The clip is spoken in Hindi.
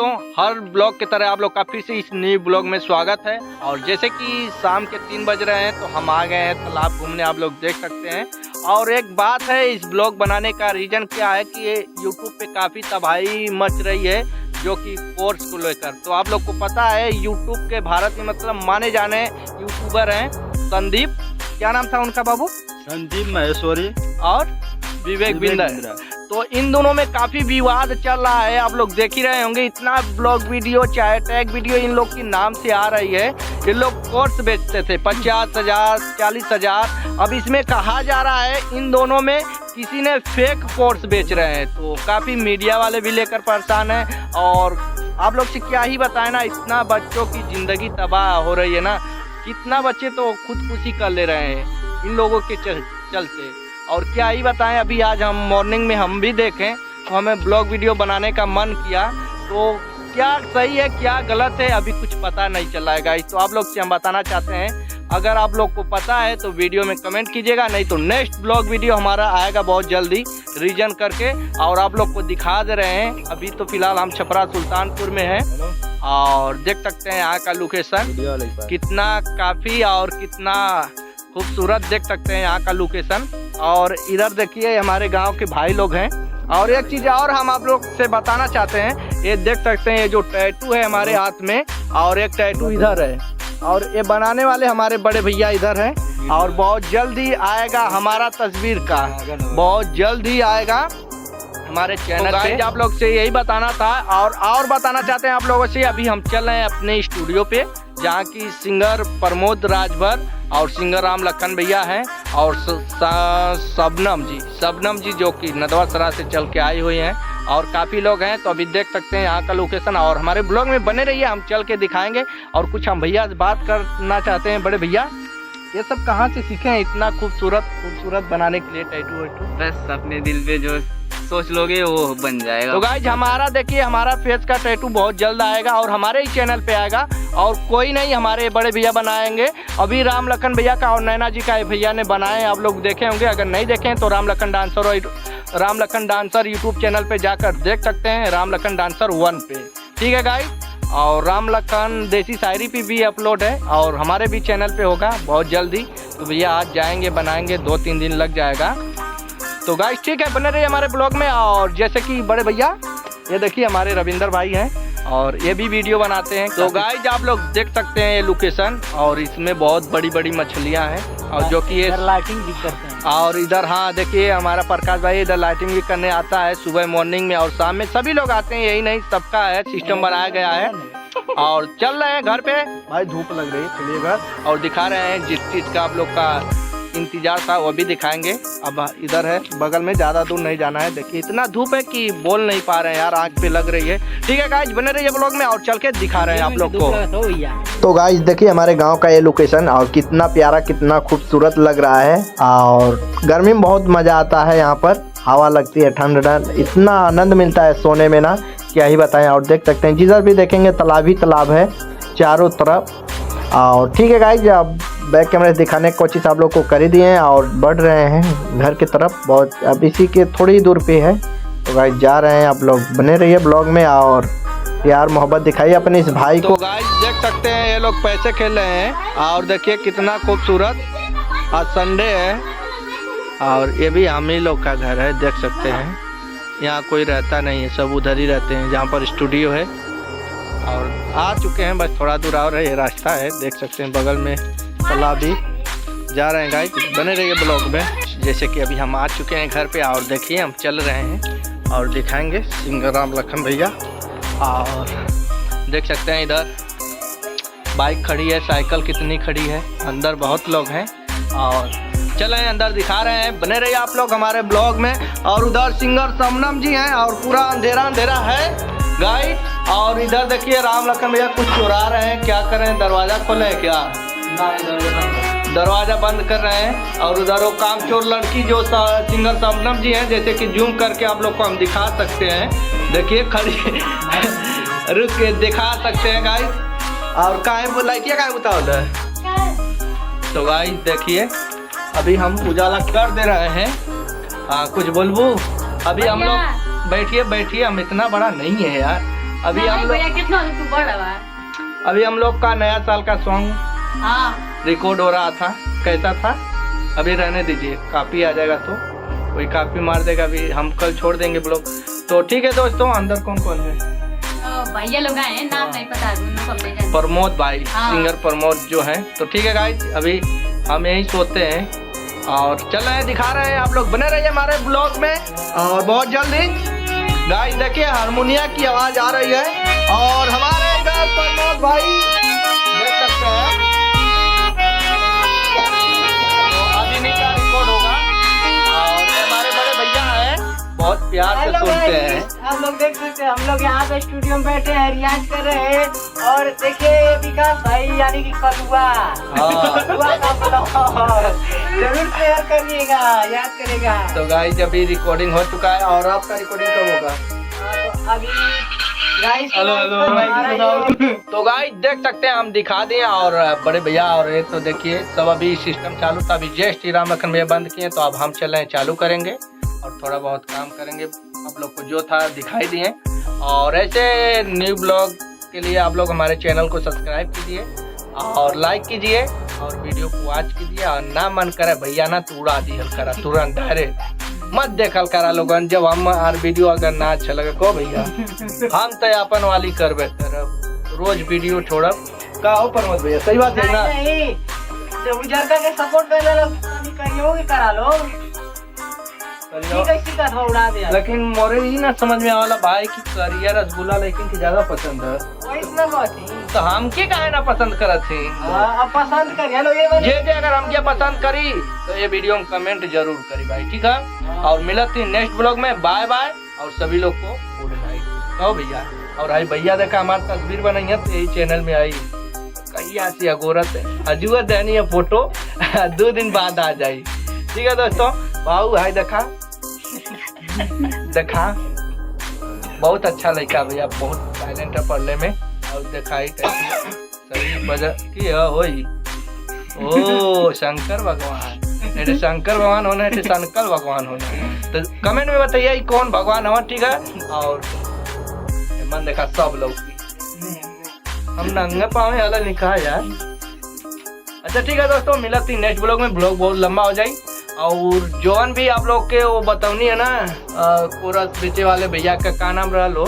दोस्तों, हर ब्लॉग की तरह आप लोग का फिर से इस न्यू ब्लॉग में स्वागत है। और जैसे कि शाम के 3 बज रहे हैं तो हम आ गए हैं तालाब घूमने, आप लोग देख सकते हैं। और एक बात है, इस ब्लॉग बनाने का रीज़न क्या है कि ये यूट्यूब पे काफ़ी तबाही मच रही है जो कि कोर्स को लेकर। तो आप लोग को पता है यूट्यूब के भारत में मतलब माने जाने यूट्यूबर हैं संदीप, क्या नाम था उनका बाबू? संदीप महेश्वरी और विवेक बिंदर। तो इन दोनों में काफ़ी विवाद चल रहा है, आप लोग देख ही रहे होंगे। इतना ब्लॉग वीडियो चाहे टैग वीडियो इन लोग की नाम से आ रही है। ये लोग कोर्स बेचते थे 50,000 40,000। अब इसमें कहा जा रहा है इन दोनों में किसी ने फेक कोर्स बेच रहे हैं। तो काफ़ी मीडिया वाले भी लेकर परेशान हैं। और आप लोग से क्या ही बताएं ना, इतना बच्चों की ज़िंदगी तबाह हो रही है ना, कितना बच्चे तो खुदकुशी कर ले रहे हैं इन लोगों के चलते। और क्या ही बताएं, अभी आज हम मॉर्निंग में हम भी देखें तो हमें ब्लॉग वीडियो बनाने का मन किया। तो क्या सही है क्या गलत है अभी कुछ पता नहीं चल रहा है गाइस। तो आप लोग से हम बताना चाहते हैं, अगर आप लोग को पता है तो वीडियो में कमेंट कीजिएगा, नहीं तो नेक्स्ट ब्लॉग वीडियो हमारा आएगा बहुत जल्दी रीजन करके और आप लोग को दिखा दे रहे हैं। अभी तो फिलहाल हम छपरा सुल्तानपुर में हैं और देख सकते हैं यहाँ का लोकेशन कितना काफ़ी और कितना खूबसूरत देख सकते हैं यहाँ का लोकेशन। और इधर देखिए हमारे गांव के भाई लोग हैं। और एक चीज़ और हम आप लोग से बताना चाहते हैं, ये देख सकते हैं ये जो टैटू है हमारे हाथ में और एक टैटू इधर है और ये बनाने वाले हमारे बड़े भैया इधर हैं। और बहुत जल्द ही आएगा हमारा तस्वीर का, बहुत जल्द ही आएगा हमारे चैनल पे। आप लोग से यही बताना था और बताना चाहते हैं आप लोगों से। अभी हम चल रहे हैं अपने स्टूडियो पे जहाँ की सिंगर प्रमोद राजभर और सिंगर राम लखन भैया हैं और शबनम जी जो कि नदवा सरा से चल के आई हुई हैं और काफ़ी लोग हैं। तो अभी देख सकते हैं यहाँ का लोकेशन और हमारे ब्लॉग में बने रहिए, हम चल के दिखाएंगे। और कुछ हम भैया से बात करना चाहते हैं। बड़े भैया, ये सब कहाँ से सीखे हैं इतना खूबसूरत बनाने के लिए टैटू वैटू? बस अपने दिल पे जो सोच लोगे वो बन जाएगा। तो गाइज हमारा देखिए, हमारा फेस का टैटू बहुत जल्द आएगा और हमारे ही चैनल पे आएगा और कोई नहीं, हमारे बड़े भैया बनाएंगे। अभी राम लखन भैया का और नैना जी का भैया ने बनाए, आप लोग देखे होंगे। अगर नहीं देखें तो Ram Lakhan dancer YouTube channel पे जाकर देख सकते हैं, राम लखन डांसर 1 पे, ठीक है गाइज। और राम लखन देसी शायरी पे भी अपलोड है और हमारे भी चैनल पे होगा बहुत जल्दी। तो भैया आज जाएंगे बनाएंगे, 2-3 दिन लग जाएगा। तो गाइस ठीक है, बने रहिए हमारे ब्लॉग में। और जैसे कि बड़े भैया ये देखिए हमारे रविंदर भाई हैं और ये भी वीडियो बनाते हैं। तो गाइस आप लोग देख सकते हैं ये लोकेशन और इसमें बहुत बड़ी मछलियां हैं और जो कि ये लाइटिंग भी करते हैं। और इधर हाँ देखिए हमारा प्रकाश भाई इधर लाइटिंग भी करने आता है सुबह मॉर्निंग में और शाम में सभी लोग आते हैं, यही नहीं सबका है सिस्टम बनाया गया है। और चल रहे हैं घर पे, भाई धूप लग रही है, चलिए घर और दिखा रहे हैं जिस चीज़ का आप लोग का इंतजार था वो भी दिखाएंगे। अब इधर है बगल में, ज़्यादा दूर नहीं जाना है। देखिए इतना धूप है कि बोल नहीं पा रहे हैं यार, आँख पे लग रही है। ठीक है गाइस, बने रहिए ब्लॉग में और चल के दिखा रहे हैं आप लोग को। तो गाइस देखिए हमारे गांव का ये लोकेशन और कितना प्यारा कितना खूबसूरत लग रहा है। और गर्मी में बहुत मज़ा आता है, यहाँ पर हवा लगती है ठंड, इतना आनंद मिलता है सोने में ना, क्या ही बताएं। और देख सकते हैं जिधर भी देखेंगे तालाब ही तालाब है चारों तरफ। और ठीक है गाइस, अब बैक कैमरे दिखाने की कोशिश आप लोग को कर ही दिए हैं और बढ़ रहे हैं घर की तरफ बहुत, अब इसी के थोड़ी दूर पे है। तो गाइस जा रहे हैं, आप लोग बने रहिए ब्लॉग में और प्यार मोहब्बत दिखाइए अपने इस भाई को। तो गाइस देख सकते हैं ये लोग पैसे खेल रहे हैं और देखिए कितना खूबसूरत, आज संडे है और ये भी हम ही लोग का घर है, देख सकते हैं। यहाँ कोई रहता नहीं है, सब उधर ही रहते हैं जहाँ पर स्टूडियो है। और आ चुके हैं, बस थोड़ा दूर और ये रास्ता है, देख सकते हैं बगल में तालाब भी। जा रहे हैं गाइस, बने रहिए ब्लॉग में। जैसे कि अभी हम आ चुके हैं घर पे और देखिए हम चल रहे हैं और दिखाएंगे सिंगर राम लखन भैया। और देख सकते हैं इधर बाइक खड़ी है, साइकिल कितनी खड़ी है, अंदर बहुत लोग हैं और चले अंदर दिखा रहे हैं। बने रहिए आप लोग हमारे ब्लॉग में। और उधर सिंगर शबनम जी हैं और पूरा अंधेरा है गाइस। और इधर देखिए राम लखन भैया कुछ चुरा रहे हैं, क्या कर रहे हैं, दरवाज़ा खोले हैं क्या? दरवाज़ा बंद कर रहे हैं। और उधर वो कामचोर लड़की जो सिंगर शबनम जी हैं, जैसे कि जूम करके आप लोग को हम दिखा सकते हैं, देखिए खड़ी रुक के दिखा सकते हैं गाइस। और काहे लाइटिया काहे बताओ है। तो गाइस देखिए अभी हम उजाला कर दे रहे हैं। कुछ बोलबू? अभी हम लोग बैठिए, हम इतना बड़ा नहीं है यार, अभी हम लोग कितना तू बड़ा बा। अभी हम लोग का नया साल का सॉन्ग हाँ रिकॉर्ड हो रहा था, कैसा था अभी रहने दीजिए, कापी आ जाएगा तो कोई कापी मार देगा, अभी हम कल छोड़ देंगे ब्लॉग। तो ठीक है दोस्तों, अंदर कौन कौन है? भैया लोग आए हैं, नाम नहीं पता उनको। प्रमोद भाई, हाँ। सिंगर प्रमोद जो हैं। तो ठीक है गाइस, अभी हम यहीं सोते हैं और चल रहे हैं, दिखा रहे हैं, आप लोग बने रहिए हमारे ब्लॉग में। और बहुत जल्दी गाइस देखिए हारमोनिया की आवाज आ रही है और हमारे इधर प्रमोद भाई देख सकते हैं। तो अभी नहीं का रिकॉर्ड होगा और हमारे बड़े भैया हैं, बहुत प्यार से सुनते हैं। आप लोग देख सकते हैं, हम लोग यहाँ पे स्टूडियो में बैठे हैं, रियाज कर रहे हैं। और देखिए विकास भाई यानी कि कलुआ कलुआ का ब्लॉग जरूर शेयर करिएगा, याद करेगा। तो गाइस अभी रिकॉर्डिंग हो चुका है और आपका रिकॉर्डिंग कब होगा? तो अभी गाइस तो गाइस देख सकते हैं, हम दिखा दिए और बड़े भैया और ये तो देखिए सब अभी सिस्टम चालू था, अभी जय श्री राम लखन भैया बंद किए, तो अब हम चल रहे हैं, चालू करेंगे और थोड़ा बहुत काम करेंगे। आप लोग को जो था दिखाई दिए और ऐसे न्यू ब्लॉग के लिए आप लोग हमारे चैनल को सब्सक्राइब कीजिए और लाइक कीजिए और वीडियो को वॉच कीजिए। और ना मन करे भैया ना तो उड़ा दी हल करा तुरंत डायरेक्ट, मत देखल करा लोगन। जब हम आर वीडियो अगर ना अच्छा लगे को भैया हम तो अपन वाली करबे करब, रोज वीडियो छोड़ब का हो प्रमोद भैया, सही बात है ना? नहीं जब उजरका के सपोर्ट कर लो कहियो कि करा लो, ठीक है सीधा था उड़ा दिया। लेकिन मोरे ही ना समझ में आवाला भाई की करिया रसगुल्ला लेकिन की ज्यादा पसंद है, वैसना बात है। तो हम के काहे ना पसंद करत थी? अब पसंद करिए लो ये वाली। जे अगर हम ये पसंद करी तो ये वीडियो में कमेंट जरूर करी भाई, ठीक है? और मिलत थी नेक्स्ट ब्लॉग में, बाय बाय और सभी लोग को गुड नाइट कहो भैया। और आई भैया देखा हमारी तस्वीर बनाई है तो यही चैनल में आई, कहिया सी अगोरत है अजुआ देनी है फोटो 2 दिन बाद आ जाई, ठीक है दोस्तों? बाबू हाय देखा देखा बहुत अच्छा लड़का भैया, बहुत साइलेंट है पढ़ने में और दिखाई सही वजह की होई। ओ शंकर भगवान, ऐसे शंकर भगवान होना है, शंकर भगवान होना है। तो कमेंट में बताइए कौन भगवान है, ठीक है? और मन देखा सब लोग हम नंगे पाँव अलग लिखा है यार। अच्छा ठीक है दोस्तों, मिला थी नेक्स्ट ब्लॉग में, ब्लॉग बहुत लंबा हो जाए। और जौन भी आप लोग के वो बतौनी है ना कोरस बेचे वाले भैया का नाम रहा लो